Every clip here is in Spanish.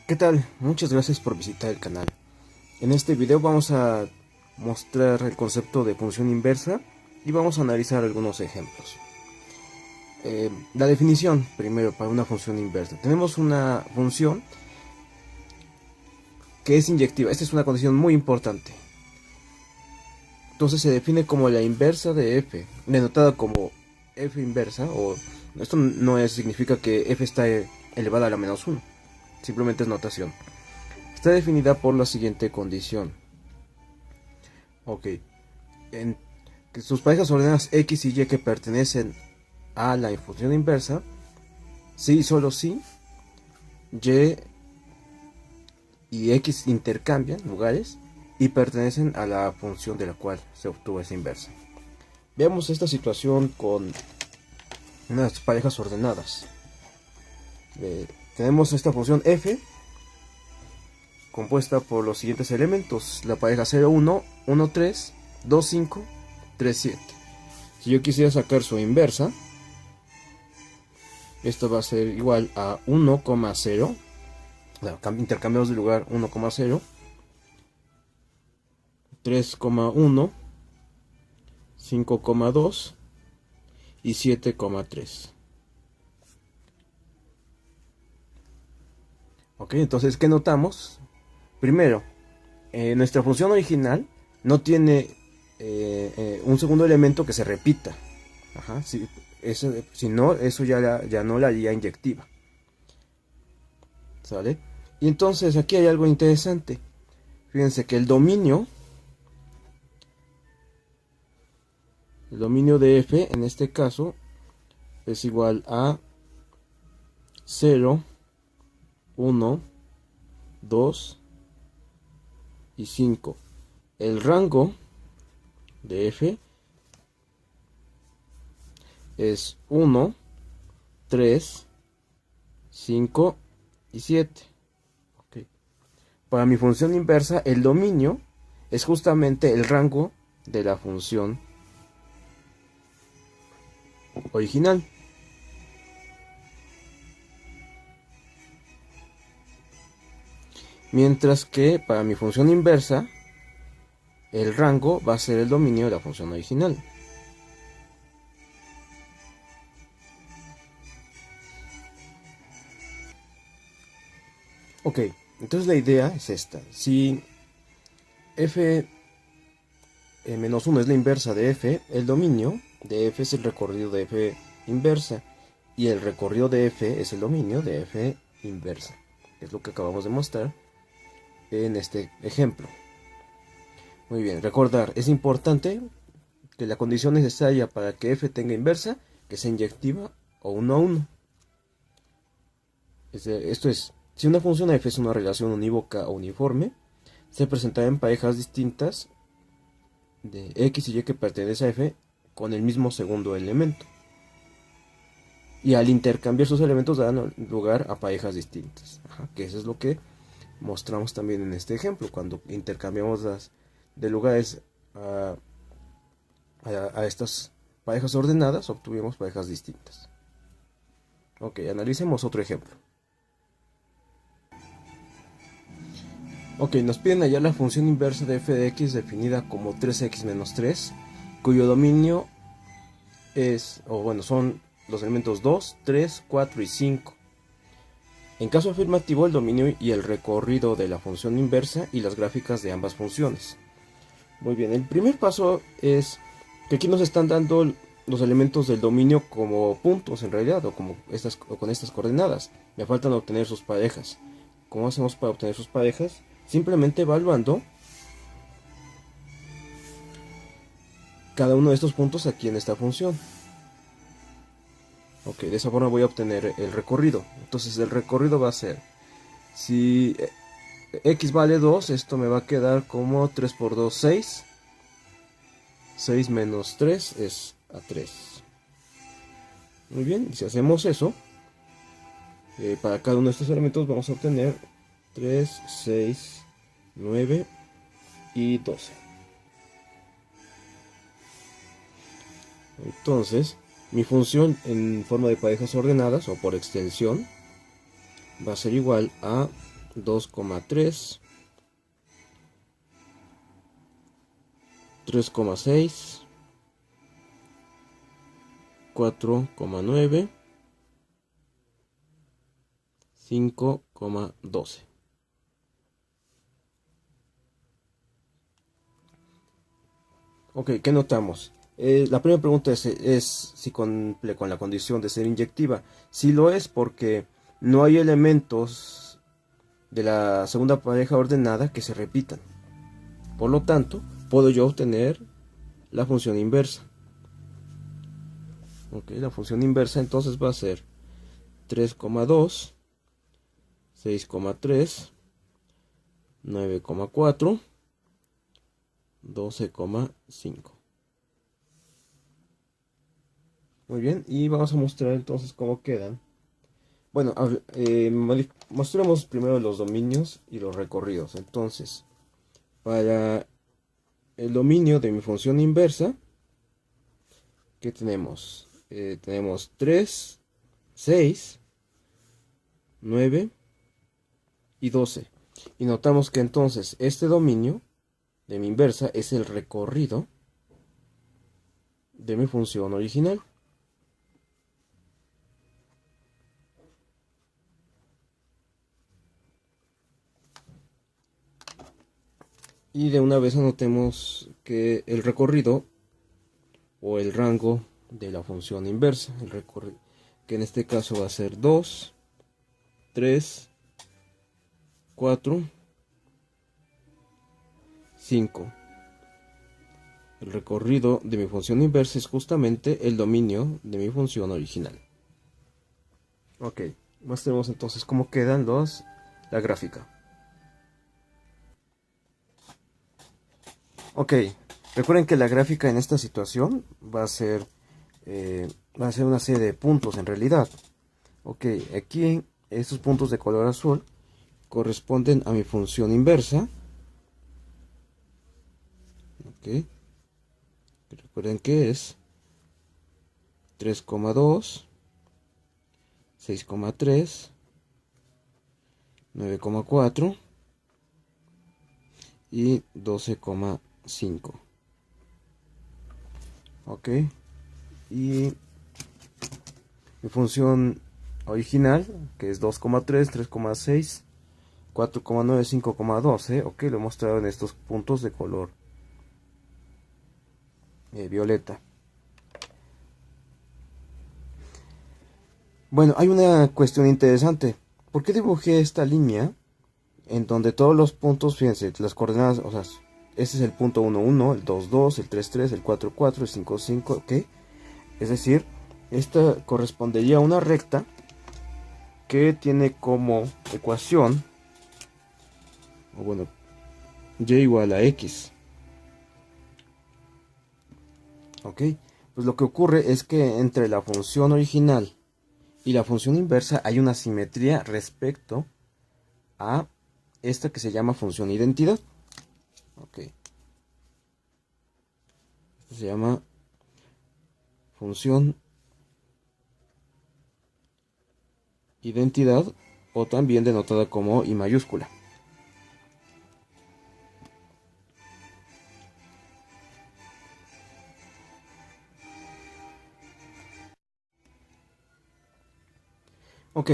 ¿Qué tal? Muchas gracias por visitar el canal. En este video vamos a mostrar el concepto de función inversa y vamos a analizar algunos ejemplos. La definición primero para una función inversa. Tenemos una función que es inyectiva. Esta es una condición muy importante. Entonces se define como la inversa de f, denotada como f inversa, o esto significa que f está elevada a la menos 1, simplemente es notación. Está definida por la siguiente condición. Ok, en que sus parejas ordenadas x y y que pertenecen a la función inversa, si y solo si y y x intercambian lugares y pertenecen a la función de la cual se obtuvo esa inversa. Veamos esta situación con unas parejas ordenadas. Tenemos esta función f compuesta por los siguientes elementos: la pareja 0, 1, 1, 3, 2, 5, 3, 7. Si yo quisiera sacar su inversa, esto va a ser igual a 1,0. Intercambiamos de lugar 1,0, 3,1, 5,2 y 7,3. Ok, entonces, ¿qué notamos? Primero, nuestra función original no tiene un segundo elemento que se repita. Ajá, si no, eso ya no la haría inyectiva. ¿Sale? Y entonces aquí hay algo interesante. Fíjense que el dominio de f en este caso es igual a 0, 1, 2 y 5. El rango de f es 1, 3, 5 y 7. Okay. Para mi función inversa, el dominio es justamente el rango de la función original. Mientras que para mi función inversa, el rango va a ser el dominio de la función original. Ok, entonces la idea es esta. Si f menos 1 es la inversa de f, el dominio de f es el recorrido de f inversa. Y el recorrido de f es el dominio de f inversa. Es lo que acabamos de mostrar en este ejemplo. Muy bien, recordar, es importante que la condición necesaria para que f tenga inversa, que sea inyectiva o 1 a 1. Esto es, si una función f es una relación unívoca o uniforme, se presentará en parejas distintas de x y y que pertenece a f con el mismo segundo elemento. Y al intercambiar sus elementos darán lugar a parejas distintas. Ajá, que eso es lo que mostramos también en este ejemplo. Cuando intercambiamos de lugares a estas parejas ordenadas, obtuvimos parejas distintas. Ok, analicemos otro ejemplo. Ok, nos piden hallar la función inversa de f de x definida como 3x menos 3, cuyo dominio son los elementos 2, 3, 4 y 5. En caso afirmativo, el dominio y el recorrido de la función inversa y las gráficas de ambas funciones. Muy bien, el primer paso es que aquí nos están dando los elementos del dominio como puntos en realidad, o con estas coordenadas. Me faltan obtener sus parejas. ¿Cómo hacemos para obtener sus parejas? Simplemente evaluando cada uno de estos puntos aquí en esta función. Ok, de esa forma voy a obtener el recorrido. Entonces el recorrido va a ser, si x vale 2, esto me va a quedar como 3 por 2, 6. 6 menos 3 es a 3. Muy bien, y si hacemos eso, para cada uno de estos elementos vamos a obtener 3, 6, 9 y 12. Entonces, mi función en forma de parejas ordenadas o por extensión va a ser igual a 2,3, 3,6, 4,9, 5,12. Ok, ¿qué notamos? La primera pregunta es si cumple con la condición de ser inyectiva. Sí lo es, porque no hay elementos de la segunda pareja ordenada que se repitan. Por lo tanto, puedo yo obtener la función inversa. Ok, la función inversa entonces va a ser 3,2, 6,3, 9,4, 12,5. Muy bien, y vamos a mostrar entonces cómo quedan. Bueno, mostremos primero los dominios y los recorridos. Entonces, para el dominio de mi función inversa, ¿qué tenemos? Tenemos 3, 6, 9 y 12. Y notamos que entonces este dominio de mi inversa es el recorrido de mi función original. Y de una vez anotemos que el recorrido o el rango de la función inversa, el recorrido, que en este caso va a ser 2, 3, 4, 5. El recorrido de mi función inversa es justamente el dominio de mi función original. Ok, mostremos entonces cómo quedan la gráfica. Ok, recuerden que la gráfica en esta situación va a ser una serie de puntos en realidad. Ok, aquí estos puntos de color azul corresponden a mi función inversa. Ok, recuerden que es 3,2, 6,3, 9,4 y 12,5. Ok, y mi función original, que es 2,3, 3,6, 4,9, 5,12. Ok, lo he mostrado en estos puntos de color violeta. Bueno, hay una cuestión interesante. ¿Por qué dibujé esta línea en donde todos los puntos, fíjense, las coordenadas, o sea, este es el punto 1, 1, el 2, 2, el 3, 3, el 4, 4, el 5, 5, ok? Es decir, esta correspondería a una recta que tiene como ecuación, o bueno, y igual a x. Ok, pues lo que ocurre es que entre la función original y la función inversa hay una simetría respecto a esta que se llama función identidad. Ok, esta se llama función identidad, o también denotada como I mayúscula. Ok,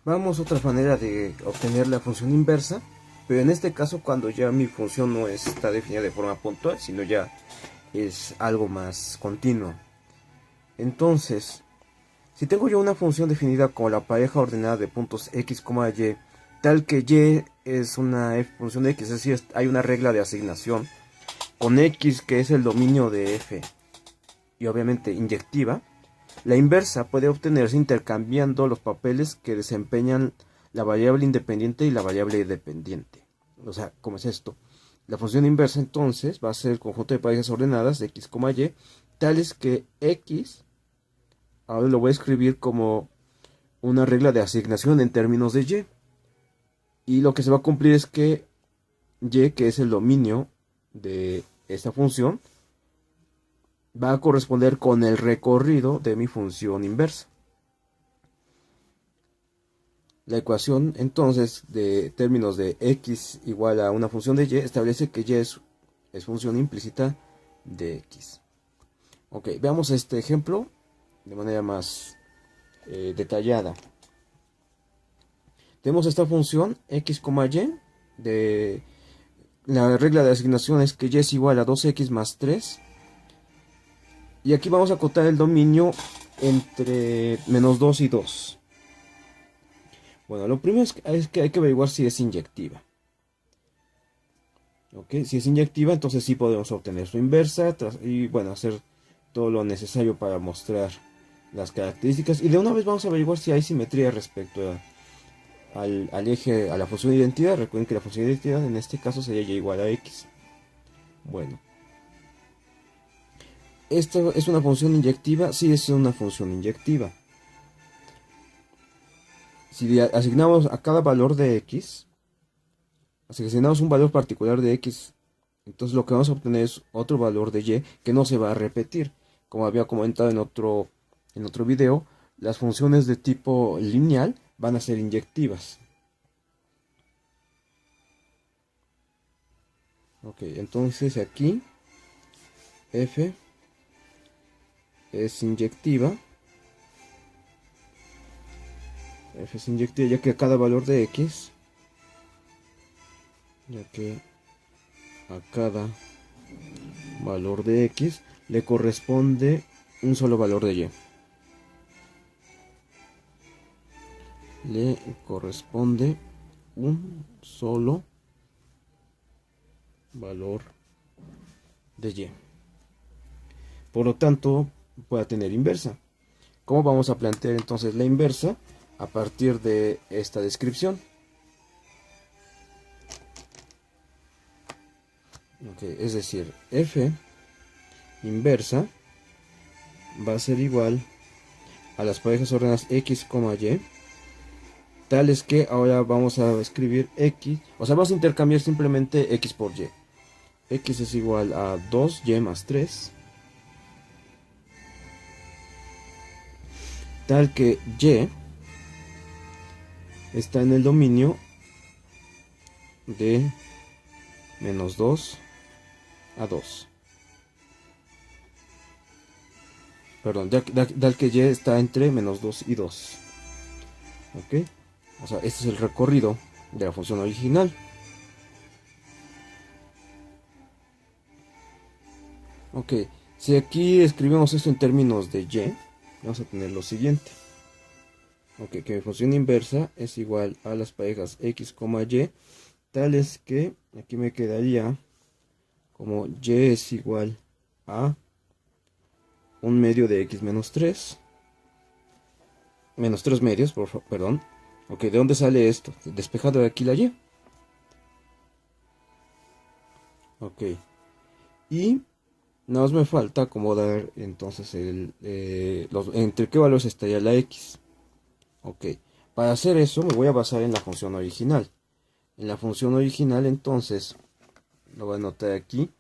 vamos a otra manera de obtener la función inversa, pero en este caso cuando ya mi función no está definida de forma puntual, sino ya es algo más continuo. Entonces, si tengo yo una función definida como la pareja ordenada de puntos x, y, tal que y es una función de x, es decir, hay una regla de asignación con x que es el dominio de f y obviamente inyectiva, la inversa puede obtenerse intercambiando los papeles que desempeñan la variable independiente y la variable dependiente. O sea, ¿cómo es esto? La función inversa entonces va a ser el conjunto de parejas ordenadas de x, y, tales que x, ahora lo voy a escribir como una regla de asignación en términos de y. Y lo que se va a cumplir es que y, que es el dominio de esta función, va a corresponder con el recorrido de mi función inversa. La ecuación entonces de términos de x igual a una función de y establece que y es función implícita de x. Ok, veamos este ejemplo de manera más detallada. Tenemos esta función x, y de la regla de asignación es que y es igual a 2x más 3. Y aquí vamos a acotar el dominio entre menos 2 y 2. Bueno, lo primero es que hay que averiguar si es inyectiva. ¿Ok? Si es inyectiva, entonces sí podemos obtener su inversa y bueno, hacer todo lo necesario para mostrar las características. Y de una vez vamos a averiguar si hay simetría respecto al eje, a la función de identidad. Recuerden que la función de identidad en este caso sería y igual a x. Bueno. ¿Esta es una función inyectiva? Sí, es una función inyectiva. Si asignamos a cada valor de x, asignamos un valor particular de x, entonces lo que vamos a obtener es otro valor de y que no se va a repetir. Como había comentado en otro video, las funciones de tipo lineal van a ser inyectivas. Ok, entonces aquí f es inyectiva. F es inyectiva ya que a cada valor de x, ya que a cada valor de x le corresponde un solo valor de y. Le corresponde un solo valor de y. Por lo tanto, puede tener inversa. ¿Cómo vamos a plantear entonces la inversa? A partir de esta descripción. Okay, es decir, f inversa va a ser igual a las parejas ordenadas x, y, tales que ahora vamos a escribir x, o sea, vamos a intercambiar simplemente x por y. X es igual a 2y más 3, tal que y está en el dominio de menos 2 a 2. Perdón, tal que y está entre menos 2 y 2. ¿Ok? O sea, este es el recorrido de la función original. Ok, si aquí escribimos esto en términos de y, vamos a tener lo siguiente. Ok, que mi función inversa es igual a las parejas x, y, tales que aquí me quedaría como y es igual a un medio de x menos 3. Menos 3 medios, perdón. Ok, ¿de dónde sale esto? Despejado de aquí la y. Ok. Y nada más me falta acomodar entonces entre qué valores estaría la x. Ok. Para hacer eso me voy a basar en la función original. En la función original entonces, lo voy a anotar aquí.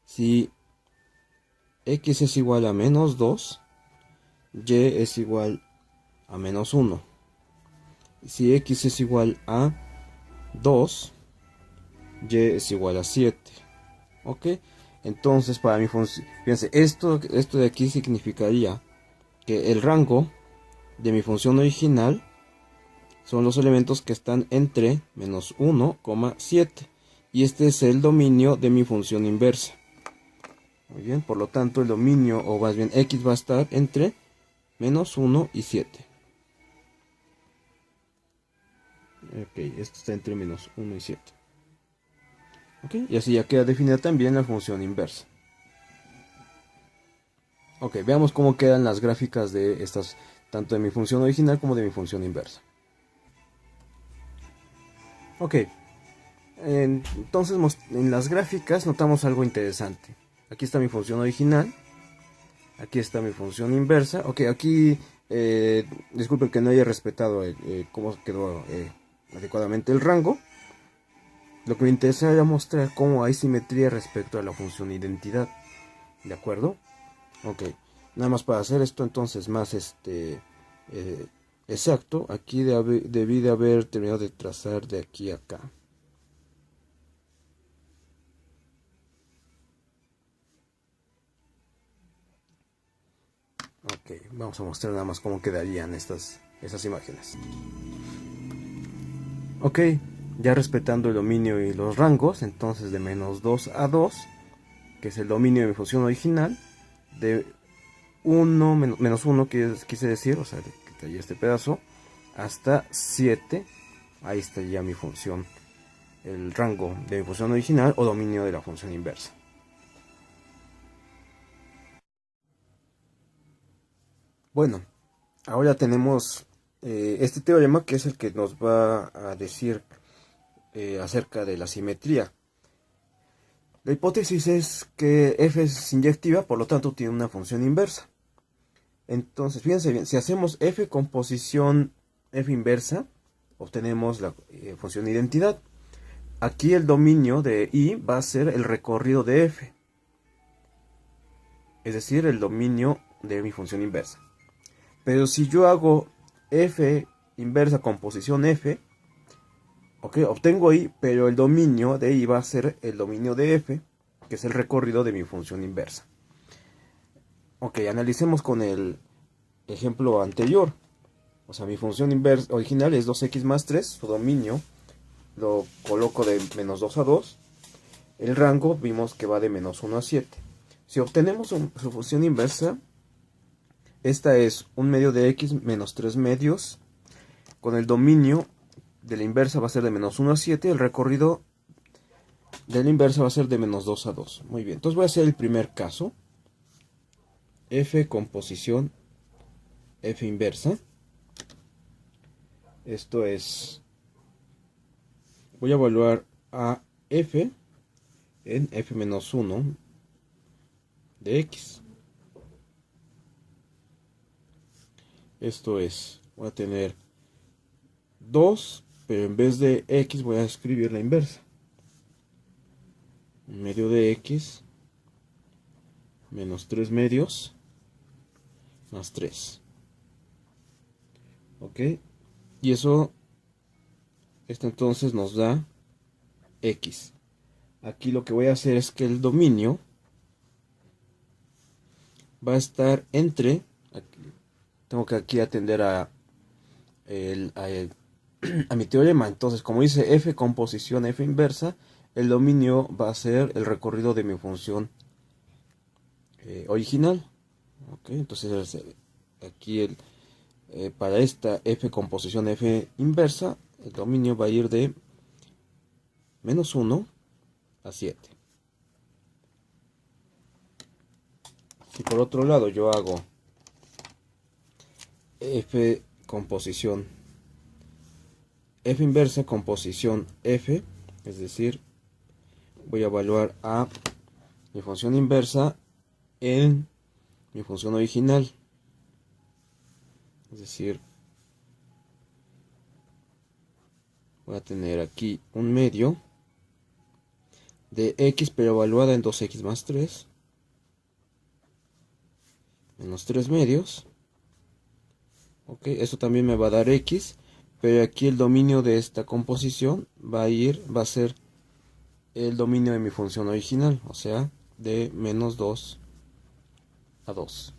Si x es igual a menos 2, y es igual a menos 1. Si x es igual a 2, y es igual a 7. Ok, entonces para mi función, fíjense, esto de aquí significaría que el rango de mi función original son los elementos que están entre menos 1, 7. Y este es el dominio de mi función inversa. Muy bien, por lo tanto el dominio, o más bien x, va a estar entre menos 1 y 7. Ok, esto está entre menos 1 y 7. Ok, y así ya queda definida también la función inversa. Ok, veamos cómo quedan las gráficas de estas, tanto de mi función original como de mi función inversa. Ok, entonces en las gráficas notamos algo interesante. Aquí está mi función original, aquí está mi función inversa. Ok, aquí disculpen que no haya respetado cómo quedó adecuadamente el rango. Lo que me interesa era mostrar cómo hay simetría respecto a la función identidad. ¿De acuerdo? Ok, nada más para hacer esto entonces más exacto, aquí debí de haber terminado de trazar de aquí a acá. Ok, vamos a mostrar nada más cómo quedarían esas imágenes. Ok, ya respetando el dominio y los rangos, entonces de menos 2 a 2, que es el dominio de mi función original, de 1, menos 1 quise decir, o sea, quitaría este pedazo, hasta 7, ahí está ya mi función, el rango de mi función original o dominio de la función inversa. Bueno, ahora tenemos este teorema que es el que nos va a decir acerca de la simetría. La hipótesis es que f es inyectiva, por lo tanto tiene una función inversa. Entonces, fíjense bien, si hacemos f con posición f inversa, obtenemos la función identidad. Aquí el dominio de i va a ser el recorrido de f, es decir, el dominio de mi función inversa. Pero si yo hago f inversa con posición f, ok, obtengo i, pero el dominio de i va a ser el dominio de f, que es el recorrido de mi función inversa. Ok, analicemos con el ejemplo anterior. O sea, mi función inversa original es 2x más 3, su dominio lo coloco de menos 2 a 2. El rango vimos que va de menos 1 a 7. Si obtenemos su función inversa, esta es 1 medio de x menos 3 medios. Con el dominio de la inversa va a ser de menos 1 a 7. El recorrido de la inversa va a ser de menos 2 a 2. Muy bien, entonces voy a hacer el primer caso. F con posición f inversa. Esto es, voy a evaluar a f en f menos 1 de x. Esto es, voy a tener 2, pero en vez de x voy a escribir la inversa. 1 medio de x menos 3 medios más 3. Ok, y esto entonces nos da x. Aquí lo que voy a hacer es que el dominio va a estar entre, tengo que aquí atender a mi teorema. Entonces, como dice f con posición f inversa, el dominio va a ser el recorrido de mi función original. Ok, entonces aquí para esta f con posición f inversa, el dominio va a ir de menos 1 a 7. Si por otro lado yo hago f con posición f inversa con posición f, es decir, voy a evaluar a mi función inversa en mi función original, es decir, voy a tener aquí un medio de x, pero evaluada en 2x más 3 menos 3 medios. Ok, esto también me va a dar x, pero aquí el dominio de esta composición va a ser el dominio de mi función original, o sea, de menos 2 a 2.